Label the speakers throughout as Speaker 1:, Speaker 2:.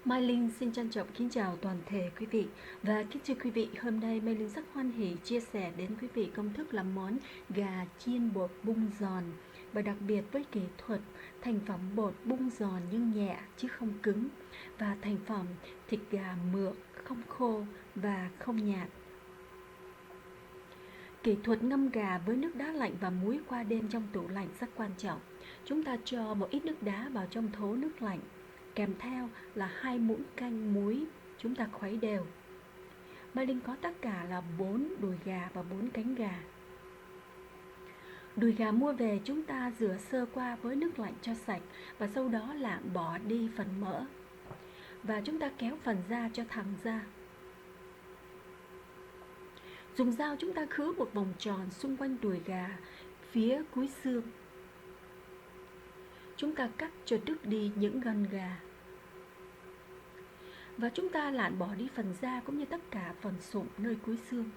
Speaker 1: Mai Linh xin trân trọng kính chào toàn thể quý vị và kính thưa quý vị, hôm nay Mai Linh rất hoan hỉ chia sẻ đến quý vị công thức làm món gà chiên bột bung giòn và đặc biệt với kỹ thuật thành phẩm bột bung giòn nhưng nhẹ chứ không cứng và thành phẩm thịt gà mượt, không khô và không nhạt. Kỹ thuật ngâm gà với nước đá lạnh và muối qua đêm trong tủ lạnh rất quan trọng. Chúng ta cho một ít nước đá vào trong thố nước lạnh, kèm theo là 2 muỗng canh muối, chúng ta khuấy đều. Mai Linh có tất cả là 4 đùi gà và 4 cánh gà. Đùi gà mua về chúng ta rửa sơ qua với nước lạnh cho sạch và sau đó là bỏ đi phần mỡ. Và chúng ta kéo phần da cho thẳng ra. Dùng dao chúng ta khứa một vòng tròn xung quanh đùi gà phía cuối xương. Chúng ta cắt cho đứt đi những gân gà. Và chúng ta lạn bỏ đi phần da cũng như tất cả phần sụn nơi cuối xương.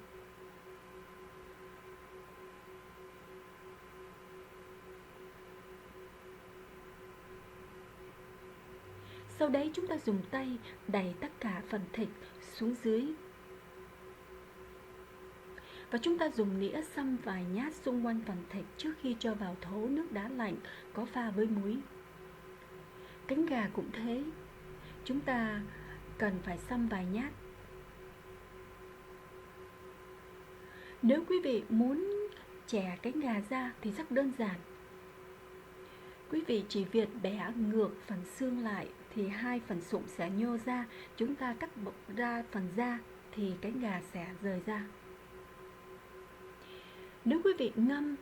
Speaker 1: Sau đấy chúng ta dùng tay đẩy tất cả phần thịt xuống dưới. Và chúng ta dùng nĩa xăm vài nhát xung quanh phần thịt trước khi cho vào thố nước đá lạnh có pha với muối. Cánh gà cũng thế, chúng ta cần phải xăm vài nhát. Nếu quý vị muốn chẻ cánh gà ra thì rất đơn giản. Quý vị chỉ việc bẻ ngược phần xương lại thì hai phần sụn sẽ nhô ra. Chúng ta cắt ra phần da thì cánh gà sẽ rời ra. Nếu quý vị ngâm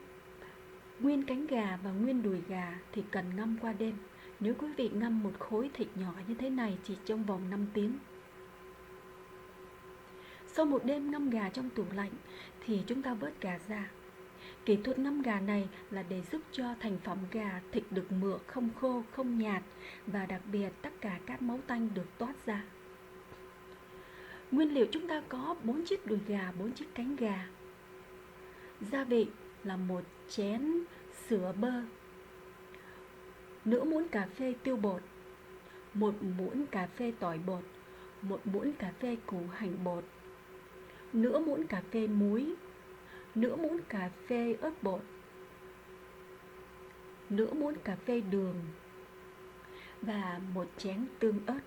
Speaker 1: nguyên cánh gà và nguyên đùi gà thì cần ngâm qua đêm. Nếu quý vị ngâm một khối thịt nhỏ như thế này chỉ trong vòng 5 tiếng. Sau một đêm ngâm gà trong tủ lạnh thì chúng ta vớt gà ra. Kỹ thuật ngâm gà này là để giúp cho thành phẩm gà thịt được mượt, không khô, không nhạt và đặc biệt tất cả các máu tanh được toát ra. Nguyên liệu chúng ta có 4 chiếc đùi gà, 4 chiếc cánh gà. Gia vị là 1 chén sữa bơ, nửa muỗng cà phê tiêu bột, 1 muỗng cà phê tỏi bột, 1 muỗng cà phê củ hành bột, nửa muỗng cà phê muối, nửa muỗng cà phê ớt bột, nửa muỗng cà phê đường và 1 chén tương ớt.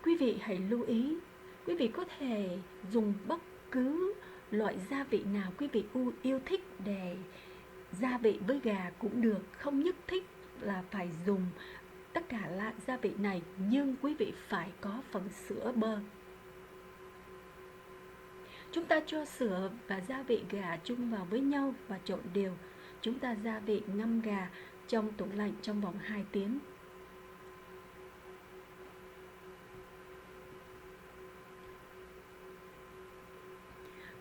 Speaker 1: Quý vị hãy lưu ý, quý vị có thể dùng bất cứ loại gia vị nào quý vị yêu thích để gia vị với gà cũng được, không nhất thiết là phải dùng tất cả loại gia vị này, nhưng quý vị phải có phần sữa bơ. Chúng ta cho sữa và gia vị gà chung vào với nhau và trộn đều. Chúng ta gia vị ngâm gà trong tủ lạnh trong vòng 2 tiếng.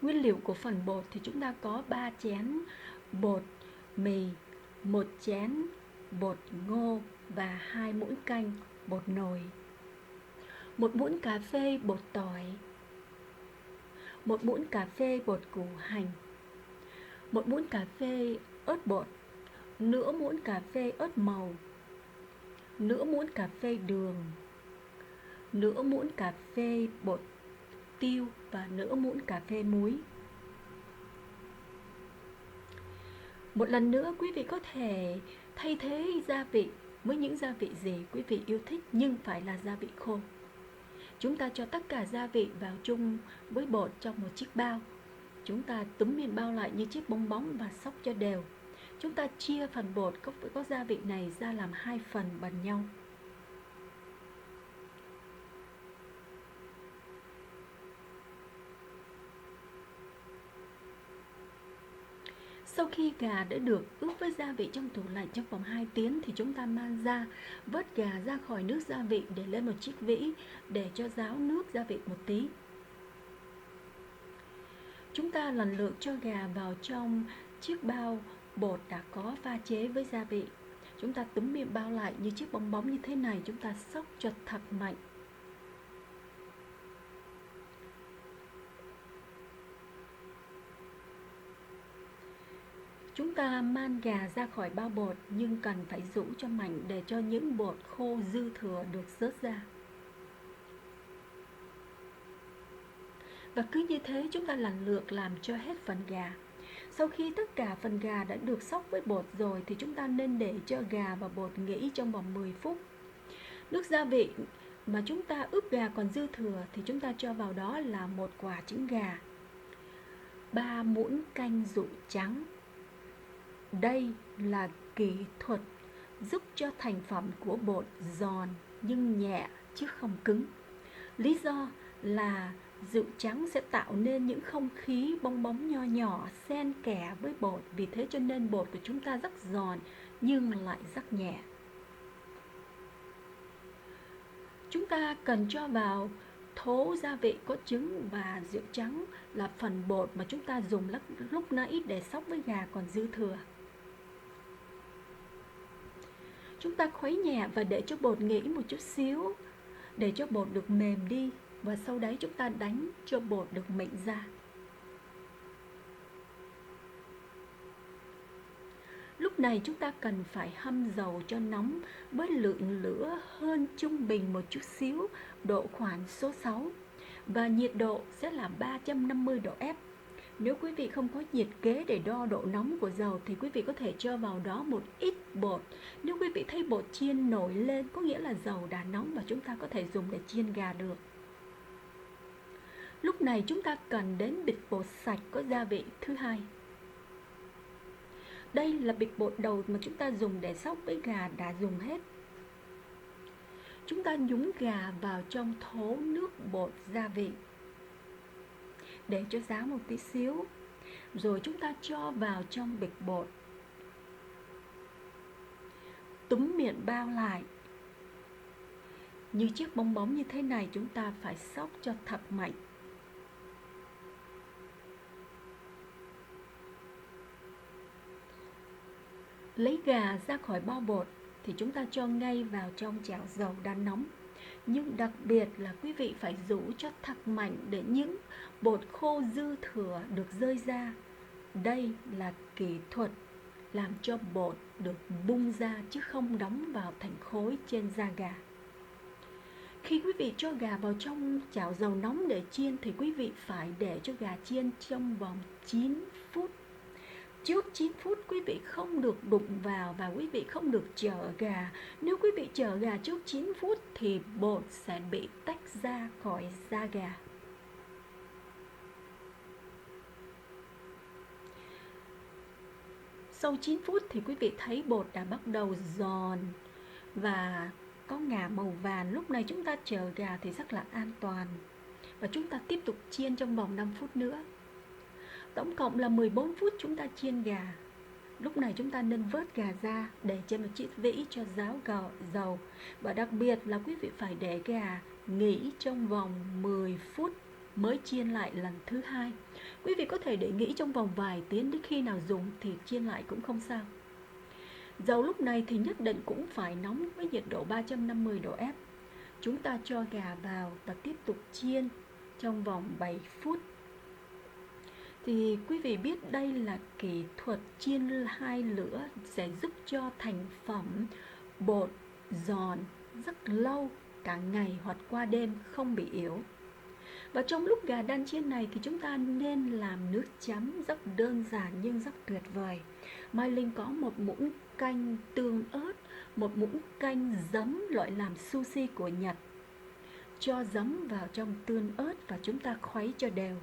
Speaker 1: Nguyên liệu của phần bột thì chúng ta có 3 chén bột mì, 1 chén bột ngô và 2 muỗng canh bột nồi, 1 muỗng cà phê bột tỏi, 1 muỗng cà phê bột củ hành, 1 muỗng cà phê ớt bột, nửa muỗng cà phê ớt màu, nửa muỗng cà phê đường, nửa muỗng cà phê bột tiêu và nửa muỗng cà phê muối. Một lần nữa, quý vị có thể thay thế gia vị với những gia vị gì quý vị yêu thích, nhưng phải là gia vị khô. Chúng ta cho tất cả gia vị vào chung với bột trong một chiếc bao. Chúng ta túm miệng bao lại như chiếc bong bóng và xóc cho đều. Chúng ta chia phần bột có gia vị này ra làm 2 phần bằng nhau. Sau khi gà đã được ướp với gia vị trong tủ lạnh trong vòng 2 tiếng thì chúng ta mang ra, vớt gà ra khỏi nước gia vị để lên một chiếc vỉ để cho ráo nước gia vị một tí. Chúng ta lần lượt cho gà vào trong chiếc bao bột đã có pha chế với gia vị. Chúng ta túm miệng bao lại như chiếc bong bóng như thế này, chúng ta xóc cho thật mạnh. Chúng ta man gà ra khỏi bao bột nhưng cần phải rũ cho mảnh để cho những bột khô dư thừa được rớt ra. Và cứ như thế chúng ta lần lượt làm cho hết phần gà. Sau khi tất cả phần gà đã được xóc với bột rồi thì chúng ta nên để cho gà và bột nghỉ trong vòng 10 phút. Nước gia vị mà chúng ta ướp gà còn dư thừa thì chúng ta cho vào đó là 1 quả trứng gà, 3 muỗng canh rượu trắng. Đây là kỹ thuật giúp cho thành phẩm của bột giòn nhưng nhẹ chứ không cứng. Lý do là rượu trắng sẽ tạo nên những không khí bong bóng nho nhỏ xen kẽ với bột, vì thế cho nên bột của chúng ta rất giòn nhưng lại rất nhẹ. Chúng ta cần cho vào thố gia vị có trứng và rượu trắng là phần bột mà chúng ta dùng lúc nãy để xóc với gà còn dư thừa. Chúng ta khuấy nhẹ và để cho bột nghỉ một chút xíu để cho bột được mềm đi, và sau đấy chúng ta đánh cho bột được mịn ra. Lúc này chúng ta cần phải hâm dầu cho nóng với lượng lửa hơn trung bình một chút xíu, độ khoảng số 6, và nhiệt độ sẽ là 350 độ F. Nếu quý vị không có nhiệt kế để đo độ nóng của dầu thì quý vị có thể cho vào đó một ít bột. Nếu quý vị thấy bột chiên nổi lên có nghĩa là dầu đã nóng và chúng ta có thể dùng để chiên gà được. Lúc này chúng ta cần đến bịch bột sạch có gia vị thứ hai. Đây là bịch bột đầu mà chúng ta dùng để xóc với gà đã dùng hết. Chúng ta nhúng gà vào trong thố nước bột gia vị để cho ráo một tí xíu, rồi chúng ta cho vào trong bịch bột, túm miệng bao lại. Như chiếc bong bóng như thế này chúng ta phải xóc cho thật mạnh. Lấy gà ra khỏi bao bột thì chúng ta cho ngay vào trong chảo dầu đang nóng. Nhưng đặc biệt là quý vị phải rũ cho thật mạnh để những bột khô dư thừa được rơi ra. Đây là kỹ thuật làm cho bột được bung ra chứ không đóng vào thành khối trên da gà. Khi quý vị cho gà vào trong chảo dầu nóng để chiên thì quý vị phải để cho gà chiên trong vòng 9 phút. Trước 9 phút quý vị không được đụng vào và quý vị không được chở gà. Nếu quý vị chở gà trước 9 phút thì bột sẽ bị tách ra khỏi da gà. Sau 9 phút thì quý vị thấy bột đã bắt đầu giòn và có ngả màu vàng. Lúc này chúng ta chở gà thì rất là an toàn. Và chúng ta tiếp tục chiên trong vòng 5 phút nữa. Tổng cộng là 14 phút chúng ta chiên gà. Lúc này chúng ta nên vớt gà ra để trên một chiếc vỉ cho ráo dầu. Và đặc biệt là quý vị phải để gà nghỉ trong vòng 10 phút mới chiên lại lần thứ hai. Quý vị có thể để nghỉ trong vòng vài tiếng, đến khi nào dùng thì chiên lại cũng không sao. Dầu lúc này thì nhất định cũng phải nóng với nhiệt độ 350 độ F. Chúng ta cho gà vào và tiếp tục chiên trong vòng 7 phút. Thì quý vị biết đây là kỹ thuật chiên hai lửa sẽ giúp cho thành phẩm bột giòn rất lâu, cả ngày hoặc qua đêm không bị yếu. Và trong lúc gà đang chiên này thì chúng ta nên làm nước chấm rất đơn giản nhưng rất tuyệt vời. Mai Linh có một muỗng canh tương ớt, một muỗng canh giấm loại làm sushi của Nhật. Cho giấm vào trong tương ớt và chúng ta khuấy cho đều.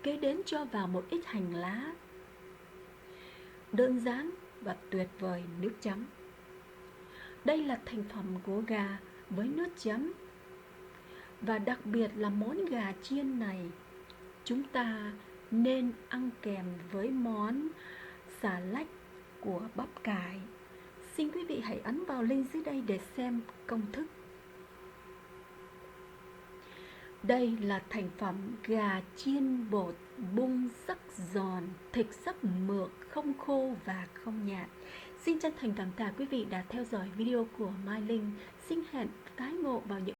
Speaker 1: Kế đến cho vào một ít hành lá. Đơn giản và tuyệt vời nước chấm. Đây là thành phẩm của gà với nước chấm. Và đặc biệt là món gà chiên này chúng ta nên ăn kèm với món xà lách của bắp cải. Xin quý vị hãy ấn vào link dưới đây để xem công thức. Đây là thành phẩm gà chiên bột bung rất giòn, thịt rất mượt, không khô và không nhạt. Xin chân thành cảm tạ quý vị đã theo dõi video của Mai Linh. Xin hẹn tái ngộ vào những